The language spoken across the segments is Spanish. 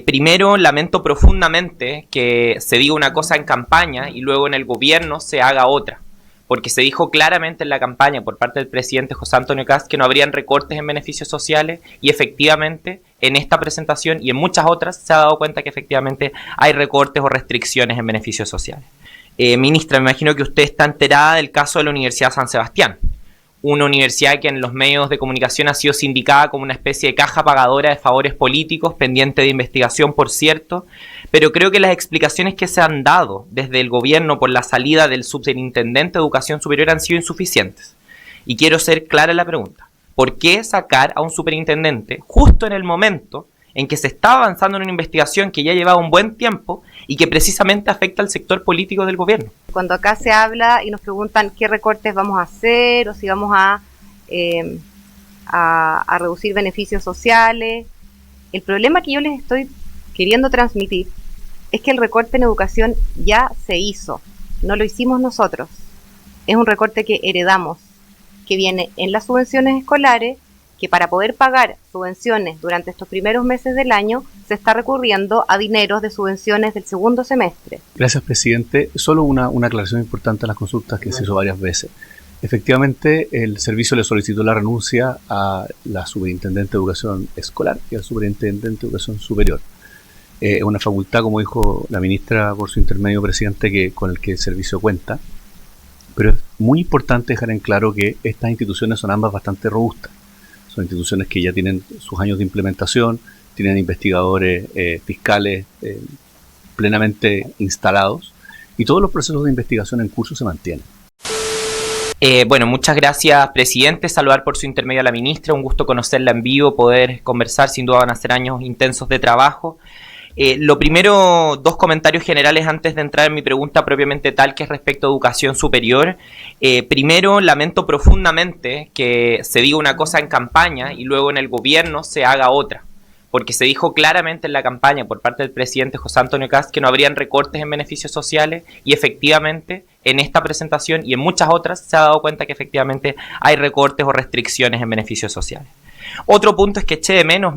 Primero, lamento profundamente que se diga una cosa en campaña y luego en el gobierno se haga otra, porque se dijo claramente en la campaña por parte del presidente José Antonio Kast que no habrían recortes en beneficios sociales y efectivamente en esta presentación y en muchas otras se ha dado cuenta que efectivamente hay recortes o restricciones en beneficios sociales. Ministra, me imagino que usted está enterada del caso de la Universidad San Sebastián, una universidad que en los medios de comunicación ha sido sindicada como una especie de caja pagadora de favores políticos, pendiente de investigación, por cierto, pero creo que las explicaciones que se han dado desde el gobierno por la salida del subintendente de Educación Superior han sido insuficientes. Y quiero ser clara en la pregunta. ¿Por qué sacar a un superintendente justo en el momento en que se está avanzando en una investigación que ya llevaba un buen tiempo y que precisamente afecta al sector político del gobierno? Cuando acá se habla y nos preguntan qué recortes vamos a hacer o si vamos a reducir beneficios sociales, el problema que yo les estoy queriendo transmitir es que el recorte en educación ya se hizo, no lo hicimos nosotros. Es un recorte que heredamos, que viene en las subvenciones escolares, que para poder pagar subvenciones durante estos primeros meses del año se está recurriendo a dineros de subvenciones del segundo semestre. Gracias, presidente. Solo una aclaración importante a las consultas que se hizo varias veces. Efectivamente, el servicio le solicitó la renuncia a la superintendente de educación escolar y al superintendente de educación superior. Es una facultad, como dijo la ministra por su intermedio, presidente, con el que el servicio cuenta. Pero es muy importante dejar en claro que estas instituciones son ambas bastante robustas. Son instituciones que ya tienen sus años de implementación, tienen investigadores fiscales plenamente instalados y todos los procesos de investigación en curso se mantienen. Bueno, muchas gracias, presidente. Saludar por su intermedio a la ministra. Un gusto conocerla en vivo, poder conversar. Sin duda van a ser años intensos de trabajo. Lo primero, dos comentarios generales antes de entrar en mi pregunta propiamente tal, que es respecto a educación superior. Primero, lamento profundamente que se diga una cosa en campaña y luego en el gobierno se haga otra, porque se dijo claramente en la campaña por parte del presidente José Antonio Kast que no habrían recortes en beneficios sociales y efectivamente en esta presentación y en muchas otras se ha dado cuenta que efectivamente hay recortes o restricciones en beneficios sociales. Otro punto es que eché de menos,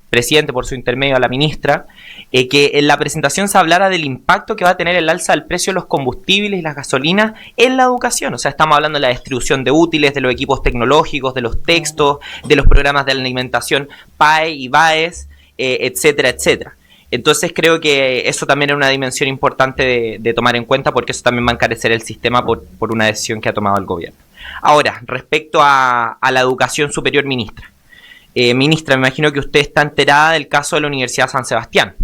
presidente, por su intermedio a la ministra, que en la presentación se hablara del impacto que va a tener el alza del precio de los combustibles y las gasolinas en la educación. O sea, estamos hablando de la distribución de útiles, de los equipos tecnológicos, de los textos, de los programas de alimentación PAE y BAES, etcétera, etcétera. Entonces creo que eso también es una dimensión importante de tomar en cuenta, porque eso también va a encarecer el sistema por una decisión que ha tomado el gobierno. Ahora, respecto a la educación superior, ministra. Ministra, me imagino que usted está enterada del caso de la Universidad San Sebastián,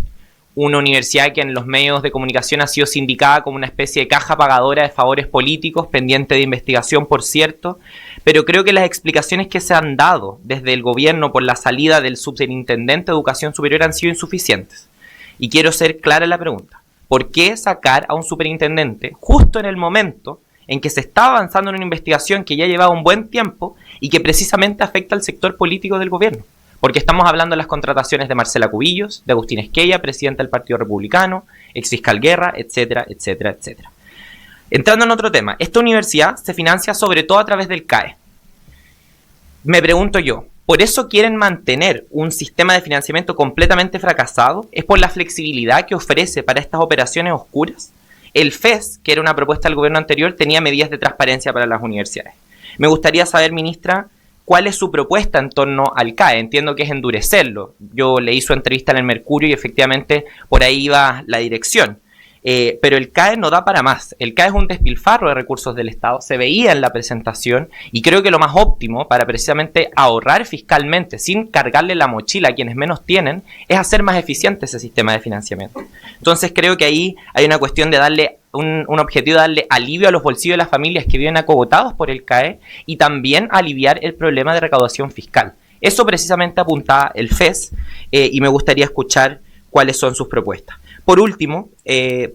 una universidad que en los medios de comunicación ha sido sindicada como una especie de caja pagadora de favores políticos, pendiente de investigación, por cierto, pero creo que las explicaciones que se han dado desde el gobierno por la salida del superintendente de Educación Superior han sido insuficientes. Y quiero ser clara en la pregunta. ¿Por qué sacar a un superintendente justo en el momento en que se está avanzando en una investigación que ya llevaba un buen tiempo y que precisamente afecta al sector político del gobierno? Porque estamos hablando de las contrataciones de Marcela Cubillos, de Agustín Esquella, presidente del Partido Republicano, exfiscal Guerra, etcétera, etcétera, etcétera. Entrando en otro tema, esta universidad se financia sobre todo a través del CAE. Me pregunto yo, ¿por eso quieren mantener un sistema de financiamiento completamente fracasado? ¿Es por la flexibilidad que ofrece para estas operaciones oscuras? El FES, que era una propuesta del gobierno anterior, tenía medidas de transparencia para las universidades. Me gustaría saber, ministra, ¿cuál es su propuesta en torno al CAE? Entiendo que es endurecerlo. Yo leí su entrevista en el Mercurio y efectivamente por ahí iba la dirección. Pero el CAE no da para más. El CAE es un despilfarro de recursos del Estado. Se veía en la presentación y creo que lo más óptimo para precisamente ahorrar fiscalmente sin cargarle la mochila a quienes menos tienen es hacer más eficiente ese sistema de financiamiento. Entonces creo que ahí hay una cuestión de darle un objetivo de darle alivio a los bolsillos de las familias que viven acogotados por el CAE y también aliviar el problema de recaudación fiscal. Eso precisamente apuntaba el FES y me gustaría escuchar cuáles son sus propuestas. Por último,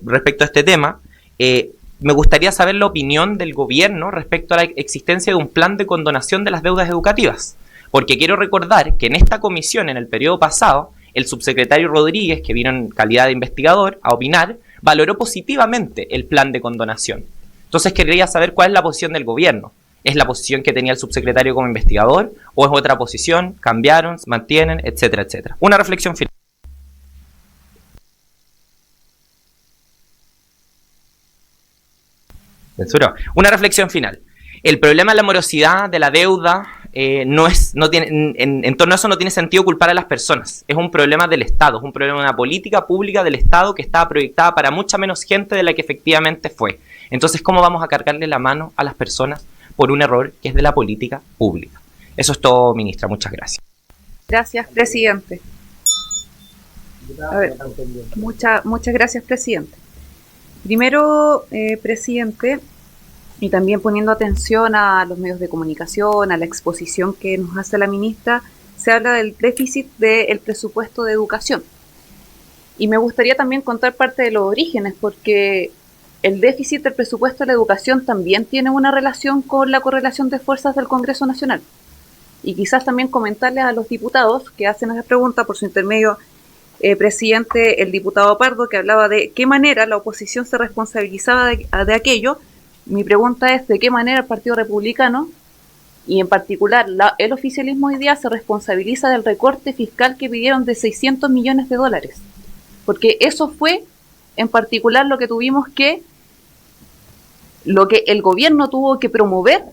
respecto a este tema, me gustaría saber la opinión del gobierno respecto a la existencia de un plan de condonación de las deudas educativas. Porque quiero recordar que en esta comisión, en el periodo pasado, el subsecretario Rodríguez, que vino en calidad de investigador a opinar, valoró positivamente el plan de condonación. Entonces quería saber cuál es la posición del gobierno. ¿Es la posición que tenía el subsecretario como investigador? ¿O es otra posición? ¿Cambiaron? ¿Mantienen? Etcétera, etcétera. Una reflexión final. Censuró. Una reflexión final. El problema de la morosidad, de la deuda, en torno a eso no tiene sentido culpar a las personas. Es un problema del Estado, es un problema de una política pública del Estado que estaba proyectada para mucha menos gente de la que efectivamente fue. Entonces, ¿cómo vamos a cargarle la mano a las personas por un error que es de la política pública? Eso es todo, ministra. Muchas gracias. Gracias, presidente. A ver, muchas gracias, presidente. Primero, presidente, y también poniendo atención a los medios de comunicación, a la exposición que nos hace la ministra, se habla del déficit del presupuesto de educación. Y me gustaría también contar parte de los orígenes, porque el déficit del presupuesto de la educación también tiene una relación con la correlación de fuerzas del Congreso Nacional. Y quizás también comentarles a los diputados que hacen esa pregunta, por su intermedio, presidente, el diputado Pardo, que hablaba de qué manera la oposición se responsabilizaba de aquello. Mi pregunta es de qué manera el Partido Republicano, y en particular el oficialismo hoy día, se responsabiliza del recorte fiscal que pidieron de $600 millones. Porque eso fue en particular lo que el gobierno tuvo que promover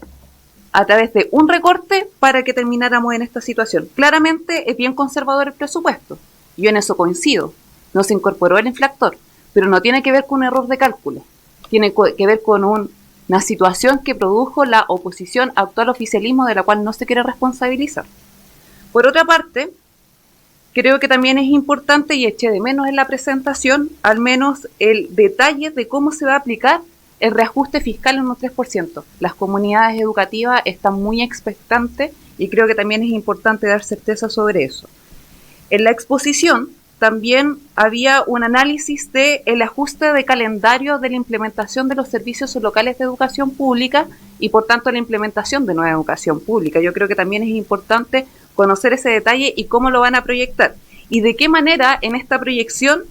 a través de un recorte para que termináramos en esta situación. Claramente es bien conservador el presupuesto, yo en eso coincido, no se incorporó el infractor, pero no tiene que ver con un error de cálculo, tiene que ver con una situación que produjo la oposición actual oficialismo, de la cual no se quiere responsabilizar. Por otra parte, creo que también es importante, y eché de menos en la presentación, al menos el detalle de cómo se va a aplicar el reajuste fiscal en un 3%. Las comunidades educativas están muy expectantes y creo que también es importante dar certeza sobre eso. En la exposición también había un análisis del ajuste de calendario de la implementación de los servicios locales de educación pública y por tanto la implementación de nueva educación pública. Yo creo que también es importante conocer ese detalle y cómo lo van a proyectar y de qué manera en esta proyección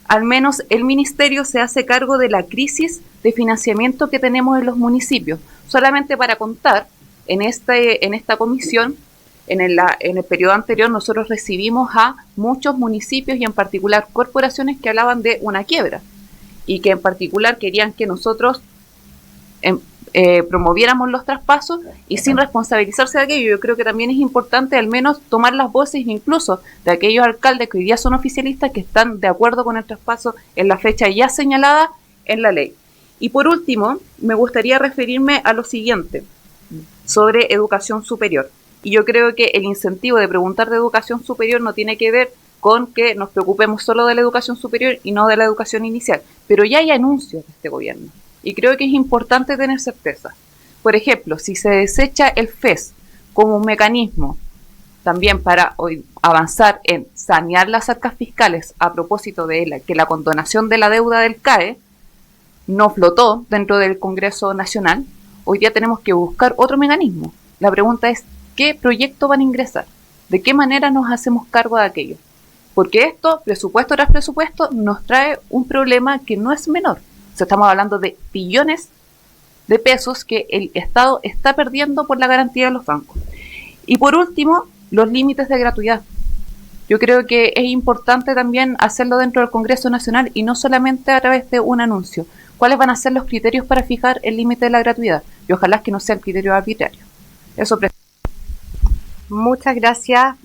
al menos el ministerio se hace cargo de la crisis de financiamiento que tenemos en los municipios. Solamente para contar, en esta comisión, en el periodo anterior, nosotros recibimos a muchos municipios y en particular corporaciones que hablaban de una quiebra y que en particular querían que nosotros promoviéramos los traspasos y sin responsabilizarse de aquello. Yo creo que también es importante al menos tomar las voces incluso de aquellos alcaldes que hoy día son oficialistas que están de acuerdo con el traspaso en la fecha ya señalada en la ley. Y por último, me gustaría referirme a lo siguiente sobre educación superior. Y yo creo que el incentivo de preguntar de educación superior no tiene que ver con que nos preocupemos solo de la educación superior y no de la educación inicial. Pero ya hay anuncios de este gobierno. Y creo que es importante tener certeza. Por ejemplo, si se desecha el FES como un mecanismo también para hoy avanzar en sanear las arcas fiscales a propósito de que la condonación de la deuda del CAE no flotó dentro del Congreso Nacional, hoy día tenemos que buscar otro mecanismo. La pregunta es, ¿qué proyecto van a ingresar? ¿De qué manera nos hacemos cargo de aquello? Porque esto, presupuesto tras presupuesto, nos trae un problema que no es menor. O sea, estamos hablando de billones de pesos que el Estado está perdiendo por la garantía de los bancos. Y por último, los límites de gratuidad. Yo creo que es importante también hacerlo dentro del Congreso Nacional y no solamente a través de un anuncio. ¿Cuáles van a ser los criterios para fijar el límite de la gratuidad? Y ojalá que no sea el criterio arbitrario. Eso. Muchas gracias,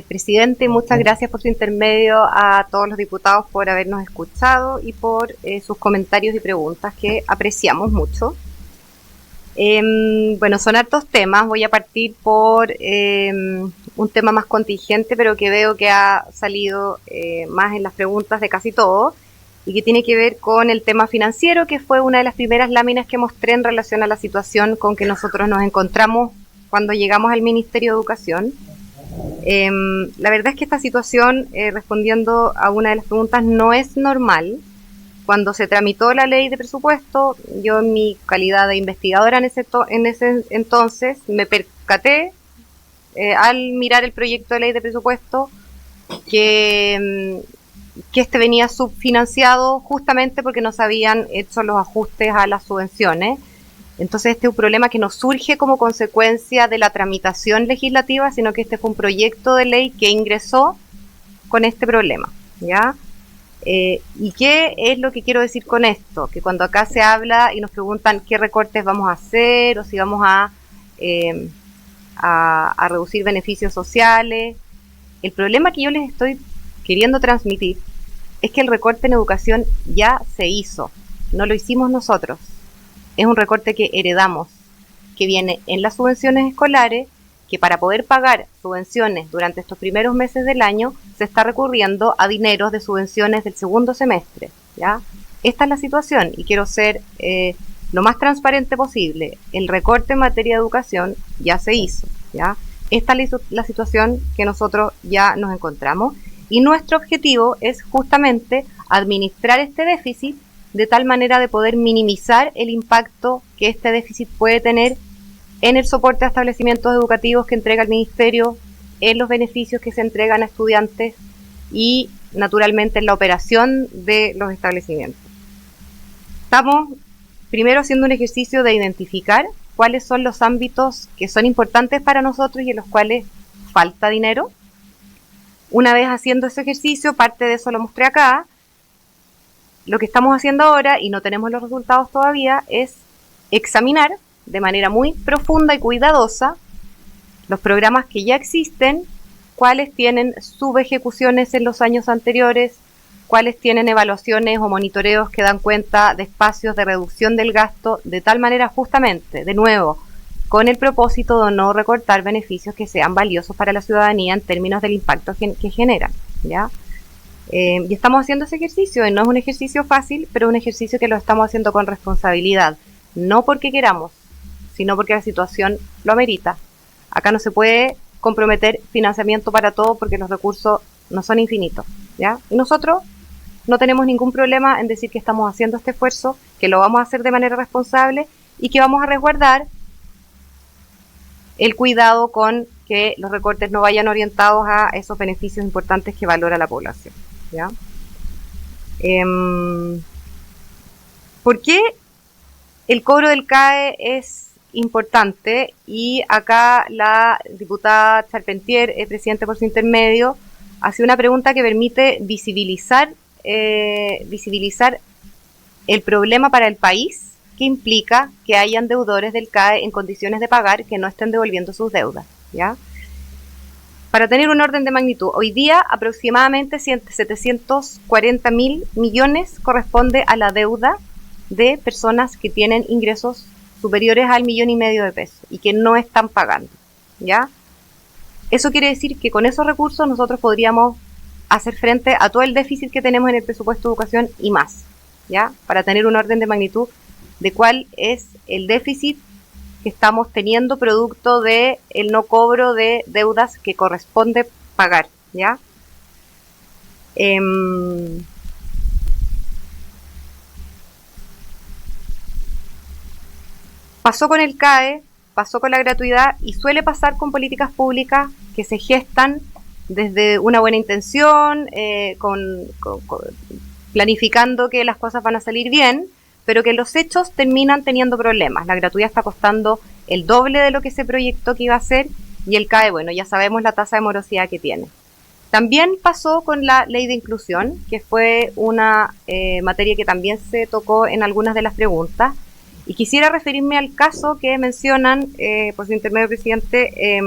presidente. Muchas gracias por su intermedio a todos los diputados por habernos escuchado y por sus comentarios y preguntas que apreciamos mucho. Bueno, son hartos temas. Voy a partir por un tema más contingente, pero que veo que ha salido más en las preguntas de casi todos y que tiene que ver con el tema financiero, que fue una de las primeras láminas que mostré en relación a la situación con que nosotros nos encontramos cuando llegamos al Ministerio de Educación. La verdad es que esta situación, respondiendo a una de las preguntas, no es normal. Cuando se tramitó la ley de presupuesto, yo en mi calidad de investigadora en ese entonces me percaté al mirar el proyecto de ley de presupuesto que este venía subfinanciado justamente porque no se habían hecho los ajustes a las subvenciones. Entonces este es un problema que no surge como consecuencia de la tramitación legislativa, sino que este fue un proyecto de ley que ingresó con este problema, ¿ya? ¿Y qué es lo que quiero decir con esto? Que cuando acá se habla y nos preguntan qué recortes vamos a hacer o si vamos a reducir beneficios sociales, el problema que yo les estoy queriendo transmitir es que el recorte en educación ya se hizo, no lo hicimos nosotros. Es un recorte que heredamos, que viene en las subvenciones escolares, que para poder pagar subvenciones durante estos primeros meses del año se está recurriendo a dineros de subvenciones del segundo semestre, ¿ya? Esta es la situación y quiero ser lo más transparente posible. El recorte en materia de educación ya se hizo, ¿ya? Esta es la situación que nosotros ya nos encontramos y nuestro objetivo es justamente administrar este déficit de tal manera de poder minimizar el impacto que este déficit puede tener en el soporte a establecimientos educativos que entrega el Ministerio, en los beneficios que se entregan a estudiantes y, naturalmente, en la operación de los establecimientos. Estamos primero haciendo un ejercicio de identificar cuáles son los ámbitos que son importantes para nosotros y en los cuales falta dinero. Una vez haciendo ese ejercicio, parte de eso lo mostré acá. Lo que estamos haciendo ahora, y no tenemos los resultados todavía, es examinar de manera muy profunda y cuidadosa los programas que ya existen, cuáles tienen subejecuciones en los años anteriores, cuáles tienen evaluaciones o monitoreos que dan cuenta de espacios de reducción del gasto, de tal manera justamente, de nuevo, con el propósito de no recortar beneficios que sean valiosos para la ciudadanía en términos del impacto que generan, ¿ya? Y estamos haciendo ese ejercicio, y no es un ejercicio fácil, pero es un ejercicio que lo estamos haciendo con responsabilidad, no porque queramos, sino porque la situación lo amerita. Acá no se puede comprometer financiamiento para todo porque los recursos no son infinitos, ¿ya? Y nosotros no tenemos ningún problema en decir que estamos haciendo este esfuerzo, que lo vamos a hacer de manera responsable y que vamos a resguardar el cuidado con que los recortes no vayan orientados a esos beneficios importantes que valora la población, ¿ya? ¿Por qué el cobro del CAE es importante? Y acá la diputada Charpentier, presidente por su intermedio, hace una pregunta que permite visibilizar el problema para el país que implica que hayan deudores del CAE en condiciones de pagar que no estén devolviendo sus deudas, ¿ya? Para tener un orden de magnitud, hoy día aproximadamente 740.000 millones corresponde a la deuda de personas que tienen ingresos superiores al 1,5 millones de pesos y que no están pagando, ¿ya? Eso quiere decir que con esos recursos nosotros podríamos hacer frente a todo el déficit que tenemos en el presupuesto de educación y más, ¿ya? Para tener un orden de magnitud de cuál es el déficit que estamos teniendo producto de el no cobro de deudas que corresponde pagar, ¿ya? Pasó con el CAE, pasó con la gratuidad y suele pasar con políticas públicas que se gestan desde una buena intención, planificando que las cosas van a salir bien, pero que los hechos terminan teniendo problemas. La gratuidad está costando el doble de lo que se proyectó que iba a ser y el CAE, bueno, ya sabemos la tasa de morosidad que tiene. También pasó con la ley de inclusión, que fue una materia que también se tocó en algunas de las preguntas. Y quisiera referirme al caso que mencionan, por su intermedio, presidente,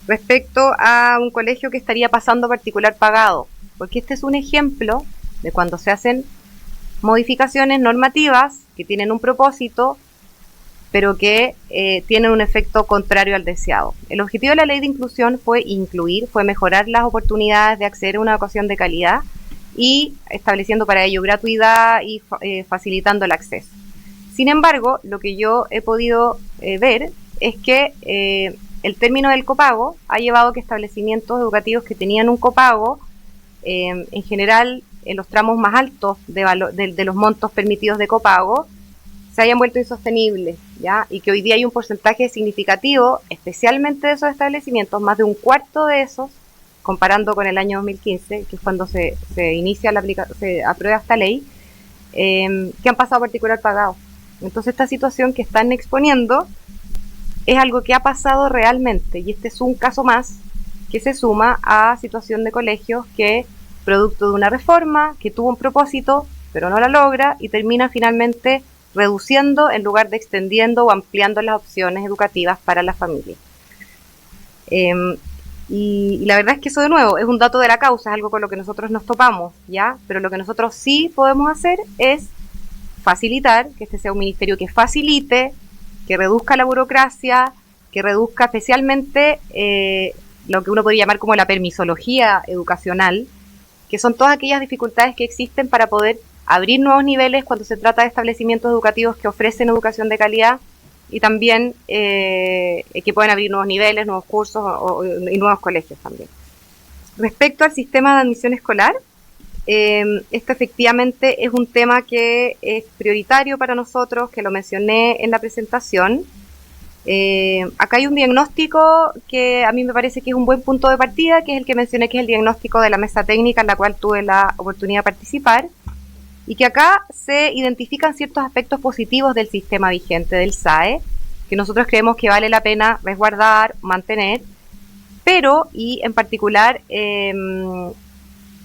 respecto a un colegio que estaría pasando particular pagado, porque este es un ejemplo de cuando se hacen modificaciones normativas que tienen un propósito, pero que tienen un efecto contrario al deseado. El objetivo de la ley de inclusión fue mejorar las oportunidades de acceder a una educación de calidad y estableciendo para ello gratuidad y facilitando el acceso. Sin embargo, lo que yo he podido ver es que el término del copago ha llevado a que establecimientos educativos que tenían un copago, en general en los tramos más altos de los montos permitidos de copago, se hayan vuelto insostenibles, ¿ya? Y que hoy día hay un porcentaje significativo, especialmente de esos establecimientos, más de un cuarto de esos, comparando con el año 2015, que es cuando se aprueba esta ley, que han pasado a particular pagado. Entonces esta situación que están exponiendo es algo que ha pasado realmente, y este es un caso más que se suma a situación de colegios que producto de una reforma que tuvo un propósito, pero no la logra y termina finalmente reduciendo en lugar de extendiendo o ampliando las opciones educativas para la familia. Y la verdad es que eso, de nuevo, es un dato de la causa, es algo con lo que nosotros nos topamos, ¿ya? Pero lo que nosotros sí podemos hacer es facilitar, que este sea un ministerio que facilite, que reduzca la burocracia, que reduzca especialmente lo que uno podría llamar como la permisología educacional, que son todas aquellas dificultades que existen para poder abrir nuevos niveles cuando se trata de establecimientos educativos que ofrecen educación de calidad y también que pueden abrir nuevos niveles, nuevos cursos y nuevos colegios también. Respecto al sistema de admisión escolar, esto efectivamente es un tema que es prioritario para nosotros, que lo mencioné en la presentación. Acá hay un diagnóstico que a mí me parece que es un buen punto de partida, que es el que mencioné, que es el diagnóstico de la mesa técnica en la cual tuve la oportunidad de participar, y que acá se identifican ciertos aspectos positivos del sistema vigente del SAE, que nosotros creemos que vale la pena resguardar, mantener, pero, y en particular,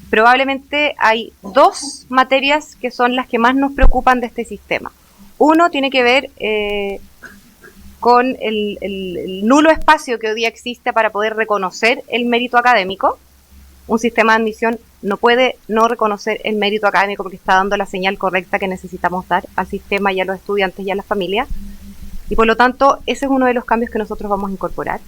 probablemente hay dos materias que son las que más nos preocupan de este sistema. Uno tiene que ver con el nulo espacio que hoy día existe para poder reconocer el mérito académico. Un sistema de admisión no puede no reconocer el mérito académico porque está dando la señal correcta que necesitamos dar al sistema y a los estudiantes y a las familias. Y por lo tanto, ese es uno de los cambios que nosotros vamos a incorporar.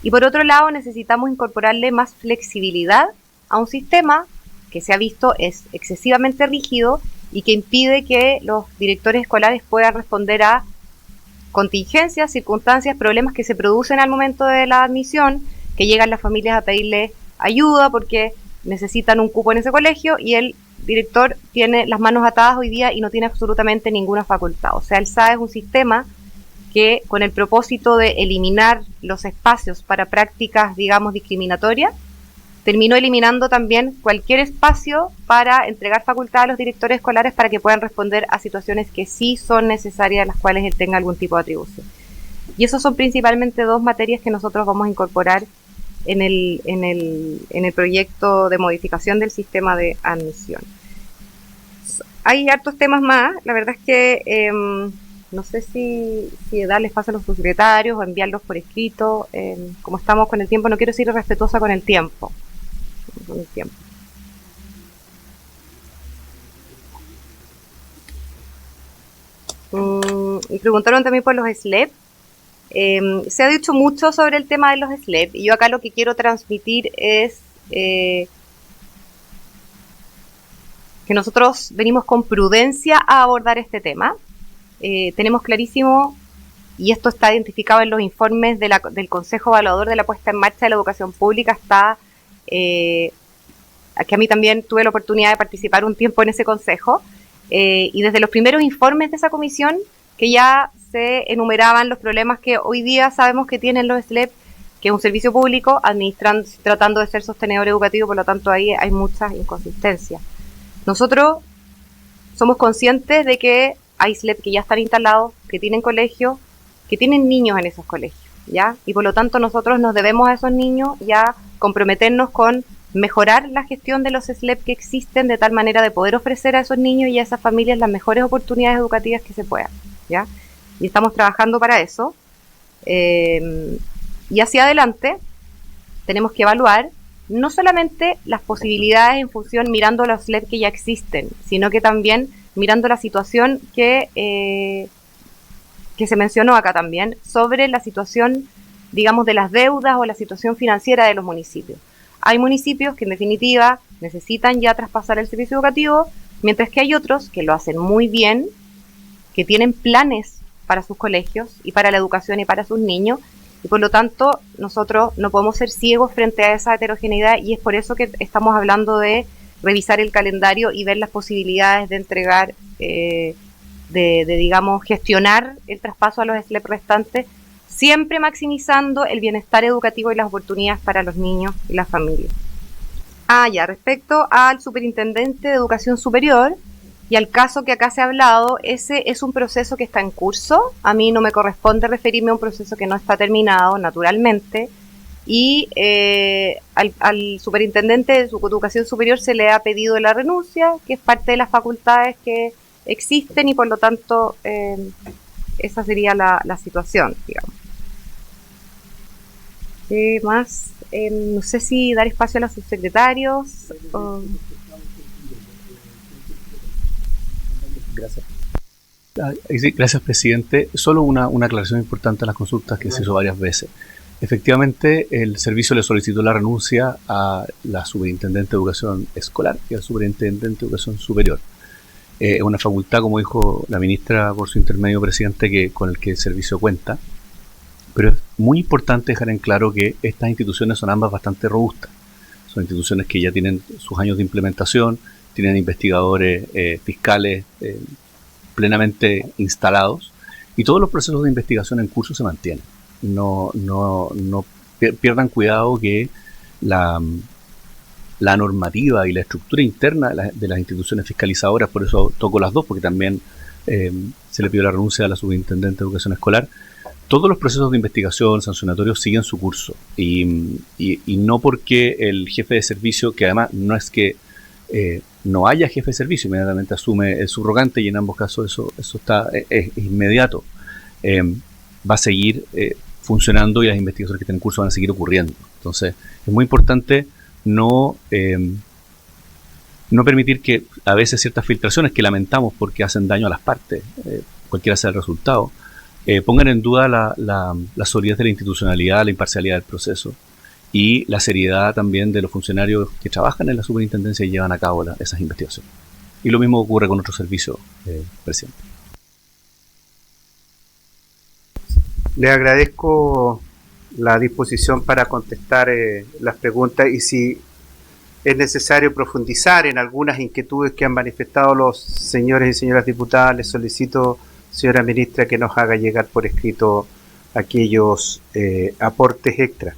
Y por otro lado, necesitamos incorporarle más flexibilidad a un sistema que se ha visto es excesivamente rígido y que impide que los directores escolares puedan responder a contingencias, circunstancias, problemas que se producen al momento de la admisión, que llegan las familias a pedirle ayuda porque necesitan un cupo en ese colegio y el director tiene las manos atadas hoy día y no tiene absolutamente ninguna facultad. O sea, el SAE es un sistema que, con el propósito de eliminar los espacios para prácticas, digamos, discriminatorias, terminó eliminando también cualquier espacio para entregar facultad a los directores escolares para que puedan responder a situaciones que sí son necesarias, a las cuales él tenga algún tipo de atribución. Y esos son principalmente dos materias que nosotros vamos a incorporar en el proyecto de modificación del sistema de admisión. Hay hartos temas más, la verdad es que no sé si darles paso a los subsecretarios o enviarlos por escrito. Como estamos con el tiempo, no quiero ser irrespetuosa con el tiempo. Y preguntaron también por los SLEP. Se ha dicho mucho sobre el tema de los SLEP y yo acá lo que quiero transmitir es que nosotros venimos con prudencia a abordar este tema. Tenemos clarísimo, y esto está identificado en los informes del Consejo Evaluador de la puesta en marcha de la educación pública, está que a mí también tuve la oportunidad de participar un tiempo en ese consejo, y desde los primeros informes de esa comisión que ya se enumeraban los problemas que hoy día sabemos que tienen los SLEP, que es un servicio público, tratando de ser sostenedor educativo, por lo tanto ahí hay muchas inconsistencias. Nosotros somos conscientes de que hay SLEP que ya están instalados, que tienen colegios, que tienen niños en esos colegios, ¿ya? Y por lo tanto nosotros nos debemos a esos niños ya comprometernos con mejorar la gestión de los SLEP que existen de tal manera de poder ofrecer a esos niños y a esas familias las mejores oportunidades educativas que se puedan, ¿ya? Y estamos trabajando para eso. Y hacia adelante tenemos que evaluar no solamente las posibilidades en función mirando los SLEP que ya existen, sino que también mirando la situación que se mencionó acá también, sobre la situación, digamos, de las deudas o la situación financiera de los municipios. Hay municipios que en definitiva necesitan ya traspasar el servicio educativo, mientras que hay otros que lo hacen muy bien, que tienen planes para sus colegios y para la educación y para sus niños, y por lo tanto nosotros no podemos ser ciegos frente a esa heterogeneidad, y es por eso que estamos hablando de revisar el calendario y ver las posibilidades de entregar, digamos, gestionar el traspaso a los SLEP restantes, siempre maximizando el bienestar educativo y las oportunidades para los niños y las familias. Respecto al superintendente de educación superior y al caso que acá se ha hablado, ese es un proceso que está en curso. A mí no me corresponde referirme a un proceso que no está terminado, naturalmente, y al superintendente de educación superior se le ha pedido la renuncia, que es parte de las facultades que existen, y por lo tanto esa sería la situación, digamos. ¿Qué más? No sé si dar espacio a los subsecretarios. Gracias. Sí, gracias, presidente. Solo una aclaración importante a las consultas que se hizo varias veces. Efectivamente, el servicio le solicitó la renuncia a la superintendente de educación escolar y al superintendente de educación superior. Es una facultad, como dijo la ministra por su intermedio, presidente, con el que el servicio cuenta. Pero es muy importante dejar en claro que estas instituciones son ambas bastante robustas. Son instituciones que ya tienen sus años de implementación, tienen investigadores fiscales plenamente instalados, y todos los procesos de investigación en curso se mantienen. No pierdan cuidado que la normativa y la estructura interna de las instituciones fiscalizadoras, por eso toco las dos, porque también se le pidió la renuncia a la superintendente de educación escolar. Todos los procesos de investigación sancionatorios siguen su curso, y no porque el jefe de servicio, que además no es que no haya jefe de servicio, inmediatamente asume el subrogante, y en ambos casos eso es inmediato, va a seguir funcionando, y las investigaciones que están en curso van a seguir ocurriendo. Entonces es muy importante no permitir que a veces ciertas filtraciones, que lamentamos porque hacen daño a las partes, cualquiera sea el resultado, pongan en duda la solidez de la institucionalidad, la imparcialidad del proceso y la seriedad también de los funcionarios que trabajan en la superintendencia y llevan a cabo esas investigaciones. Y lo mismo ocurre con otros servicios, presidente. Le agradezco la disposición para contestar las preguntas, y si es necesario profundizar en algunas inquietudes que han manifestado los señores y señoras diputadas, les solicito, señora ministra, que nos haga llegar por escrito aquellos aportes extra.